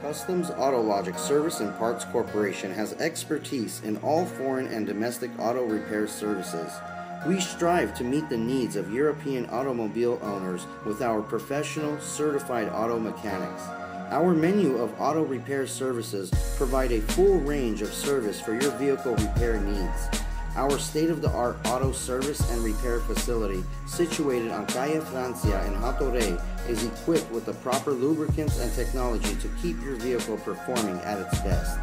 Customs AutoLogic Service and Parts Corporation has expertise in all foreign and domestic auto repair services. We strive to meet the needs of European automobile owners with our professional, certified auto mechanics. Our menu of auto repair services provide a full range of service for your vehicle repair needs. Our state-of-the-art auto service and repair facility, situated on Calle Francia in Hato Rey, is equipped with the proper lubricants and technology to keep your vehicle performing at its best.